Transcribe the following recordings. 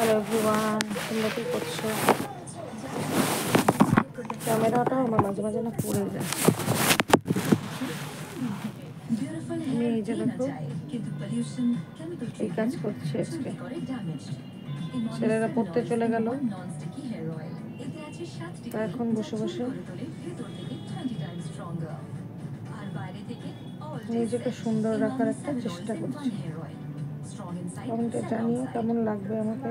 Hello everyone, তোমরা কি করছো? ক্যামেরাটা আমার মাঝে মাঝে না পড়ে যায়। আমি এই যে দেখো এই কাজ করছি আজকে। ছেলেরা পড়তে চলে গেল, তা এখন বসে বসে নিজেকে সুন্দর রাখার একটা চেষ্টা করছি। কমেন্টে জানিও কেমন লাগবে আমাকে,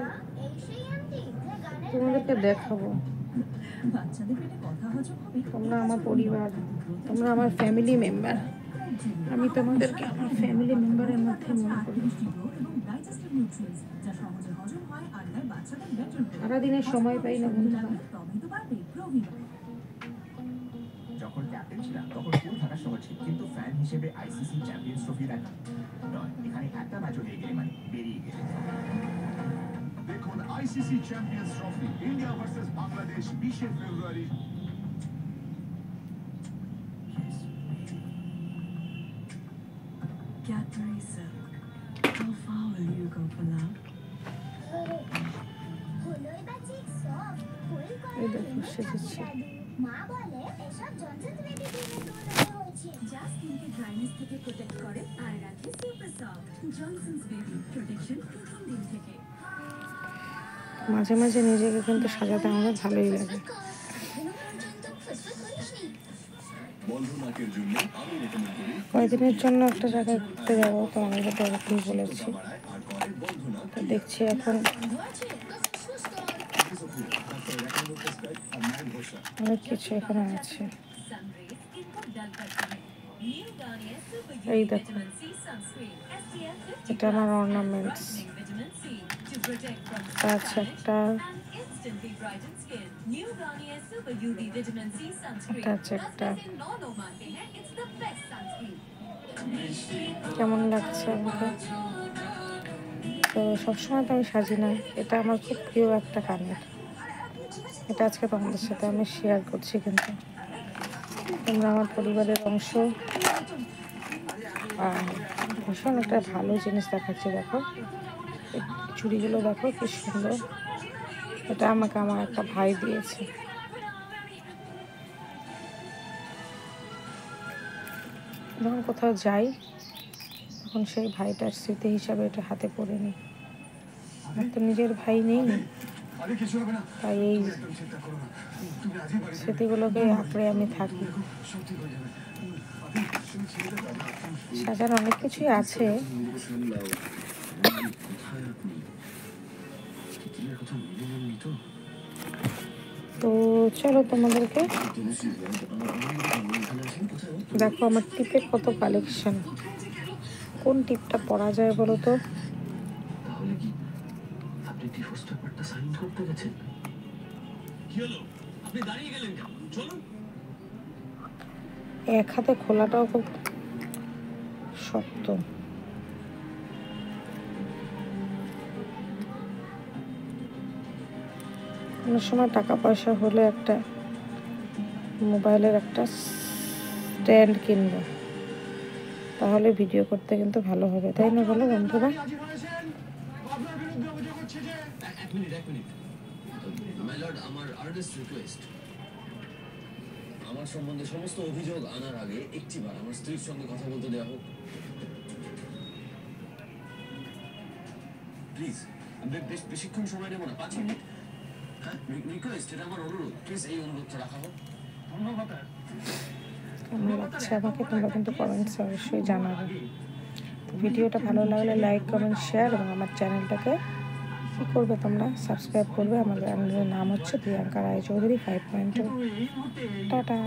তোমাদেরকে দেখাবো। তোমরা আমার পরিবার, তোমরা আমার ফ্যামিলি মেম্বার, আমি তোমাদেরকে আমার ফ্যামিলি মেম্বারের মধ্যে মনে করি। সারাদিনের সময় পাই না বন্ধুরা। যখন ক্যাপ্টেন ছিলাম তখন ফুল থাকার সময় ছিল, কিন্তু ফ্যান হিসেবে আইসিসি চ্যাম্পিয়ন্স ট্রফি দেখা নয়, এখানে একটা ম্যাচও হয়ে গেলে মানে বেরিয়ে গেলে। দেখুন ICC champions trophy India versus Bangladesh 20 February. Cadbury Silk. How far will you go for love? এই দেখো সেজেছি। মা বলে এসব জনসন বেবি ক্রিমে দোলানো হয়েছে, যা স্কিনকে ড্রাইনেস থেকে প্রোটেক্ট করে আর রাখে super soft. Johnson's baby protection প্রথম দিন থেকে। মাঝে মাঝে নিজেকে কিন্তু সাজাতে আমার ভালোই লাগে। কয়েকদিনের জন্য একটা জায়গায় ঘুরতে যাবো, তো আমি ওদেরকেই বলেছি। তো দেখছি এখন অনেক কিছু এখানে আছে। এই দেখো, এটা আমার অর্নামেন্টস। আচ্ছা, একটা একটা কেমন লাগছে আমাকে? তো সবসময় তো আমি সাজি না, এটা আমার খুব প্রিয় একটা কানের। এটা আজকে তোমাদের সাথে আমি শেয়ার করছি, কিন্তু তোমরা আমার পরিবারের অংশ। আর ভীষণ একটা ভালো জিনিস দেখাচ্ছে, দেখো চুড়িগুলো দেখো কি সুন্দর। এটা আমাকে আমার একটা ভাই দিয়েছে। যখন কোথাও যাই তখন সেই ভাইটার স্মৃতি হিসাবে এটা হাতে পরে নিই। আমার তো নিজের ভাই নেই, তাই এই স্মৃতিগুলোকে আঁকড়ে আমি থাকি। সাজার অনেক কিছুই আছে। তো চলো তোমাদেরকে দেখো আমার টিপের কত কালেকশন। কোন টিপটা পরা যায় বলো তো? এক হাতে খোলাটাও খুব শক্ত। অনেক সময় টাকা পয়সা হলে একটা মোবাইলের একটা স্ট্যান্ড কিনবো, তাহলে ভিডিও করতে কিন্তু ভালো হবে, তাই না বলো বন্ধুরা? আমার সম্বন্ধে সমস্ত অভিযোগ আনার আগে একটিবার আমার স্ত্রীর সঙ্গে কথা বলতে দেওয়া হোক প্লিজ। বেশিক্ষণ সময় নেব না, 5 মিনিট। হ্যাঁ, রিকোয়েস্ট, এটা আমার অনুরোধ। প্লিজ এই অনুরোধটা রাখা হোক। ধন্যবাদ। কেমন লাগছে আমাকে তোমরা কিন্তু কমেন্টস অবশ্যই জানাবে। ভিডিওটা ভালো লাগলে লাইক, কমেন্ট, শেয়ার, এবং আমার চ্যানেলটাকে কী করবে তোমরা সাবস্ক্রাইব করবে। আমার চ্যানেলের নাম হচ্ছে প্রিয়াঙ্কা রায়চৌধুরী 5.2। টাটা।